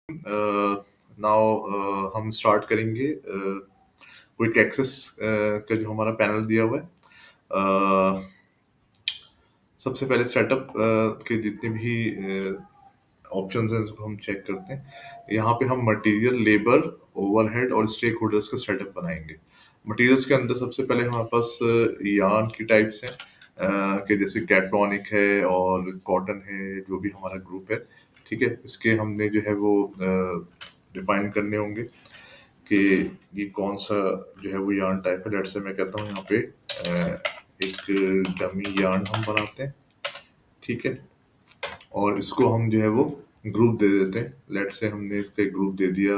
Now हम start करेंगे quick access का जो हमारा पैनल दिया हुआ है। सबसे पहले सेटअप के जितने भी ऑप्शंस हैं उसको हम चेक करते हैं। यहाँ पे हम मटेरियल, लेबर, ओवरहेड और स्टेक होल्डर्स का सेटअप बनाएंगे। मटेरियल्स के अंदर सबसे पहले हमारे पास यार्न की टाइप्स हैं, कि जैसे कैटलॉनिक है और कॉटन है, जो भी हमारा ग्रुप है। ठीक है, इसके हमने जो है वो डिफाइन करने होंगे कि ये कौन सा जो है वो यार्न टाइप है। लेट्स से मैं कहता हूँ यहाँ पे एक डमी यार्न हम बनाते हैं। ठीक है, और इसको हम जो है वो ग्रुप दे देते हैं। लेट्स से हमने इसका एक ग्रुप दे दिया,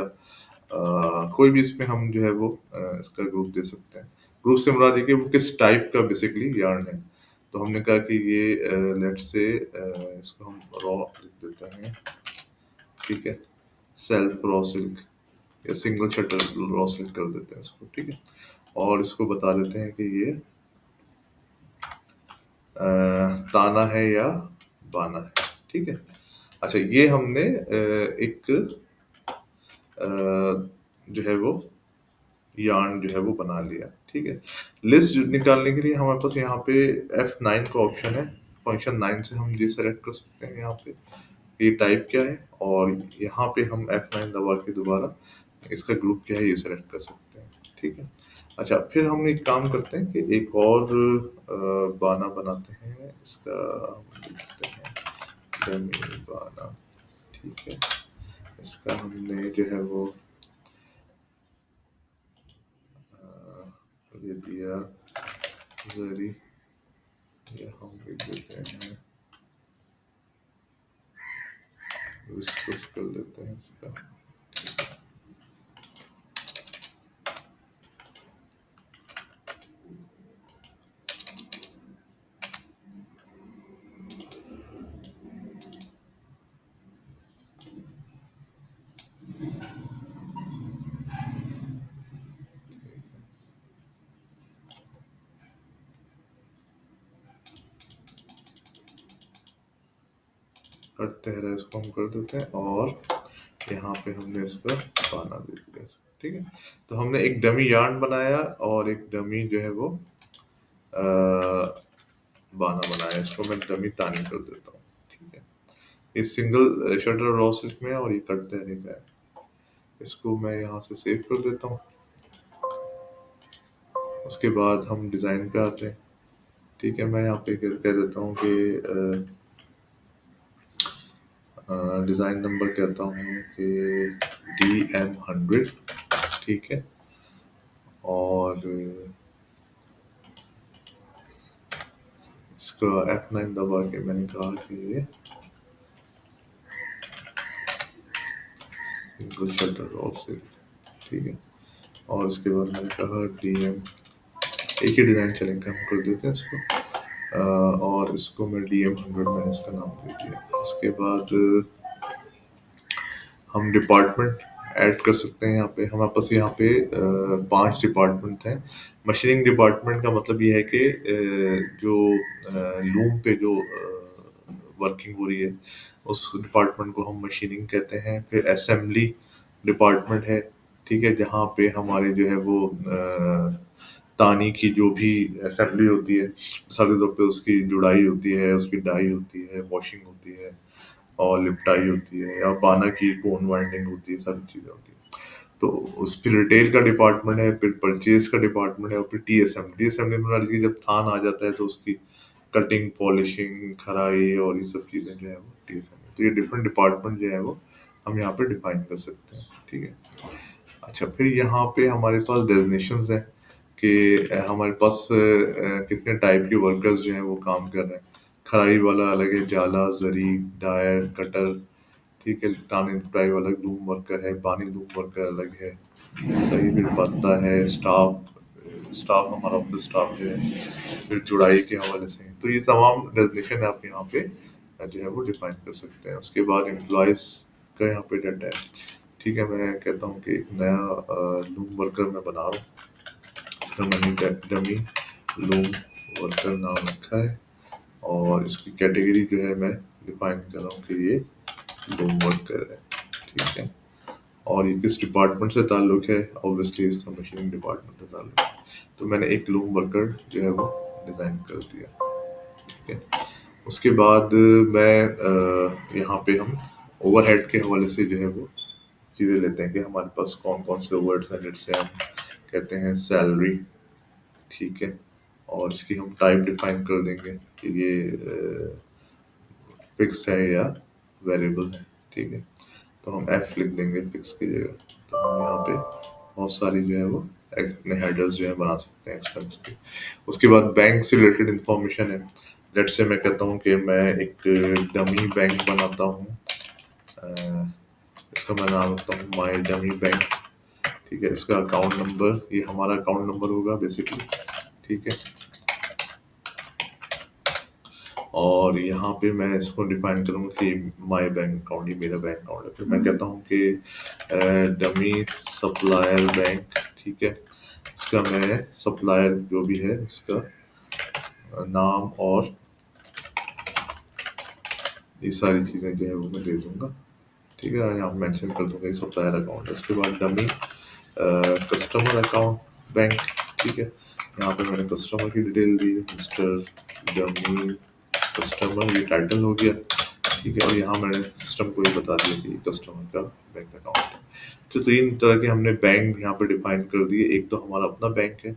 कोई भी इसमें हम जो है वो इसका ग्रुप दे सकते हैं। ग्रुप से मुराद ये कि वो किस टाइप का बेसिकली यार्न है। तो हमने कहा कि ये लेट्स से इसको हम रॉ लिख देते हैं। ठीक है, सेल्फ रॉ सिल्क या सिंगल शटर रॉ सिल्क कर देते हैं इसको। ठीक है, और इसको बता देते हैं कि ये ताना है या बाना है। ठीक है, अच्छा ये हमने एक जो है वो यार्न जो है वो बना लिया। ठीक है, लिस्ट निकालने के लिए हमारे पास यहाँ पे F9 का ऑप्शन है। फंक्शन 9 से हम ये सेलेक्ट कर सकते हैं यहाँ पे ये टाइप क्या है, और यहाँ पे हम F9 दबा के दोबारा इसका ग्रुप क्या है ये सेलेक्ट कर सकते हैं। ठीक है, अच्छा फिर हम एक काम करते हैं कि एक और बाना बनाते हैं। इसका हम लिखते हैं डमी बाना। ठीक है, इसका हमने जो है वो दे दिया जरी, ये हम लिख देते हैं, डिस्कस कर लेते हैं इसका। कटते हैं इसको हम कर देते हैं, और यहाँ पे हमने इसका बाना दे दिया। ठीक है, तो हमने एक डमी यार्न बनाया और एक डमी जो है वो बाना बनाया। इसको मैं डमी तानी कर देता हूँ। ठीक है, ये सिंगल शटर रॉ सिल्क में है और ये कटते रहने का है। इसको मैं यहाँ से सेव कर देता हूँ। उसके बाद हम डिज़ाइन पे आते हैं। ठीक है, मैं यहाँ पे कह देता हूँ कि डिज़ाइन नंबर कहता हूँ कि DM100। ठीक है, और इसका F9 दबा के मैंने कहा कि ये सिंगल शटर रॉ सिल्क। ठीक है, और उसके बाद मैंने कहा DM, एक ही डिज़ाइन चलेंगे, हम कर देते हैं इसको। और इसको मैं DM100 मैंने इसका नाम दे दिया। उसके बाद हम डिपार्टमेंट ऐड कर सकते हैं। यहाँ पे हमारे पास यहाँ पे 5 डिपार्टमेंट हैं। मशीनिंग डिपार्टमेंट का मतलब ये है कि जो लूम पे जो वर्किंग हो रही है उस डिपार्टमेंट को हम मशीनिंग कहते हैं। फिर असेंबली डिपार्टमेंट है। ठीक है, जहाँ पे हमारे जो है वो तानी की जो भी असेंबली होती है, सारे तौर पे उसकी जुड़ाई होती है, उसकी डाई होती है, वॉशिंग होती है और लिपटाई होती है, या बाना की कोन वाइंडिंग होती है, सारी चीज़ें होती हैं। तो उस फिर रिटेल का डिपार्टमेंट है, फिर परचेज का डिपार्टमेंट है, और फिर टी असेंबली में मान लीजिए जब थान आ जाता है तो उसकी कटिंग, पॉलिशिंग, खराई और ये सब चीज़ें जो है वो टी असेंबली। तो ये डिफरेंट डिपार्टमेंट जो है वो हम यहाँ पे डिफाइन कर सकते हैं। ठीक है, अच्छा फिर यहाँ पे हमारे पास डेजिग्नेशंस हैं कि हमारे पास कितने टाइप के वर्कर्स जो हैं वो काम कर रहे हैं। खराई वाला अलग है, जाला, जरी, डायर, कटर। ठीक है, टानी टाई वाला लूम वर्कर है, बानी लूम वर्कर अलग है। सही, फिर पत्ता है, स्टाफ, स्टाफ हमारा ऑफिस स्टाफ जो है, फिर जुड़ाई के हवाले से। तो ये तमाम डेजिग्नेशन आप यहाँ पे जो है वो डिफाइन कर सकते हैं। उसके बाद एम्प्लॉयज़ का यहाँ पे डाटा है। ठीक है, मैं कहता हूँ कि एक नया लूम वर्कर मैं बना रहा हूँ। इसका मैंने डमी लूम वर्कर नाम रखा है, और इसकी कैटेगरी जो है मैं डिफाइन कर रहा हूँ कि ये लूम वर्कर है। ठीक है, और ये किस डिपार्टमेंट से ताल्लुक है, ऑब्वियसली इसका मशीनिंग डिपार्टमेंट से ताल्लुक है। तो मैंने एक लूम वर्कर जो है वो डिज़ाइन कर दिया। ठीक है, उसके बाद मैं यहाँ पे हम ओवरहेड के हवाले से जो है वो चीज़ें लेते हैं कि हमारे पास कौन कौन से ओवरहेड हैं। जैसे हम कहते हैं सैलरी, ठीक है, और इसकी हम टाइप डिफाइन कर देंगे कि ये फिक्स है या वेरिएबल है। ठीक है, तो हम एफ लिख देंगे फिक्स की जगह। तो हम यहाँ पे बहुत सारी जो है वो अपने हेडर्स जो है बना सकते हैं एक्सपेंस के। उसके बाद बैंक से रिलेटेड इंफॉर्मेशन है। लेट से मैं कहता हूँ कि मैं एक डमी बैंक बनाता हूँ, इसका मैं नाम रखता हूँ माई डमी बैंक। ठीक है, इसका अकाउंट नंबर, ये हमारा अकाउंट नंबर होगा बेसिकली। ठीक है, और यहाँ पे मैं इसको डिफाइन करूँगा कि माई बैंक अकाउंट, ये मेरा बैंक अकाउंट है। फिर मैं कहता हूँ कि डमी सप्लायर बैंक। ठीक है, इसका मैं सप्लायर जो भी है इसका नाम और ये सारी चीज़ें जो है वो मैं दे दूँगा। ठीक है, यहाँ मेंशन कर दूँगा ये सप्लायर अकाउंट है। उसके बाद डमी कस्टमर अकाउंट बैंक। ठीक है, यहाँ पे मैंने कस्टमर की डिटेल दी, मिस्टर डमी कस्टमर, ये टाइटल हो गया। ठीक है, और यहाँ मैंने सिस्टम को ये बता दिया कि कस्टमर का बैंक अकाउंट है। तो तीन तरह के हमने बैंक यहाँ पे डिफाइन कर दिए। एक तो हमारा अपना बैंक है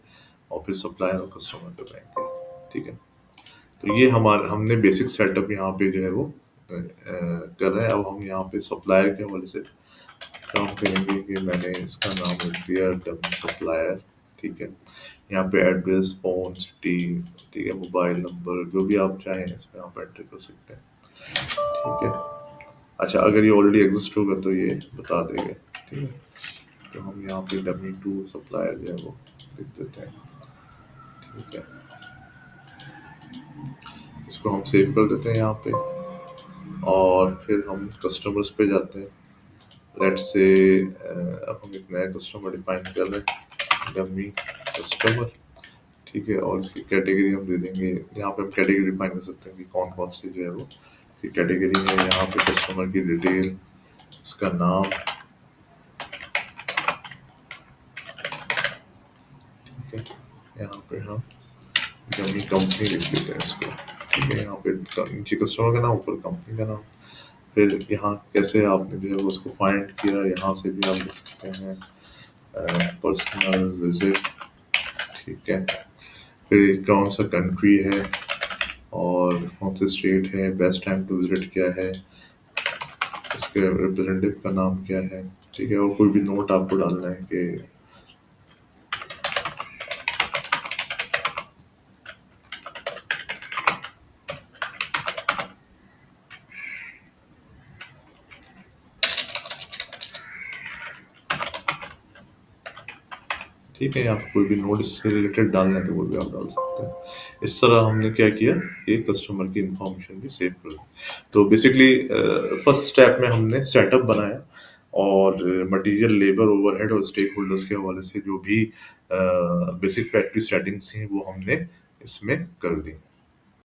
और फिर सप्लायर और कस्टमर का बैंक है। ठीक है, तो ये हमारा हमने बेसिक सेटअप यहाँ पे जो है वो कर रहे हैं। अब हम यहाँ पे सप्लायर के हवाले से काम करेंगे कि मैंने इसका नाम रख दिया डमी सप्लायर। ठीक है, यहाँ पे एड्रेस, फोन, सिटी, ठीक है, मोबाइल नंबर, जो भी आप चाहें इसमें आप एंटर कर सकते हैं। ठीक है, अच्छा अगर ये ऑलरेडी एग्जिस्ट होगा तो ये बता देगा। ठीक है, तो हम यहाँ पे डमी टू सप्लायर जो है वो लिख देते हैं। ठीक है, इसको हम सेव कर देते हैं यहाँ पे, और फिर हम कस्टमर्स पे जाते हैं। लेट्स से अब हम एक नया कस्टमर डिफाइन कर रहे हैं, डमी कस्टमर। ठीक है, और इसकी कैटेगरी हम दे देंगे। यहाँ पे हम कैटेगरी डिफाइन कर सकते हैं कि कौन कौन सी जो है वो इसकी कैटेगरी है। यहाँ पे कस्टमर की डिटेल, उसका नाम। ठीक है, यहाँ पे हम डमी कंपनी लिख लेते हैं इसको। ठीक है, यहाँ पे नीचे कस्टमर का नाम, ऊपर कंपनी का नाम। फिर यहाँ कैसे आपने जो है वो उसको फाइंड किया, यहाँ से भी आप लिख सकते हैं पर्सनल विजिट। ठीक है, फिर कौन सा कंट्री है और कौन सा स्टेट है, बेस्ट टाइम टू विजिट क्या है, इसके रिप्रेजेंटेटिव का नाम क्या है। ठीक है, और कोई भी नोट आपको डालना है कि ठीक है, आप कोई भी नोट इससे रिलेटेड डालना है तो वो भी आप डाल सकते हैं। इस तरह हमने क्या किया कि कस्टमर की इंफॉर्मेशन भी सेव कर दी। तो बेसिकली फर्स्ट स्टेप में हमने सेटअप बनाया और मटेरियल, लेबर, ओवरहेड और स्टेक होल्डर्स के हवाले से जो भी बेसिक फैक्ट्री सेटिंग्स थी वो हमने इसमें कर दी।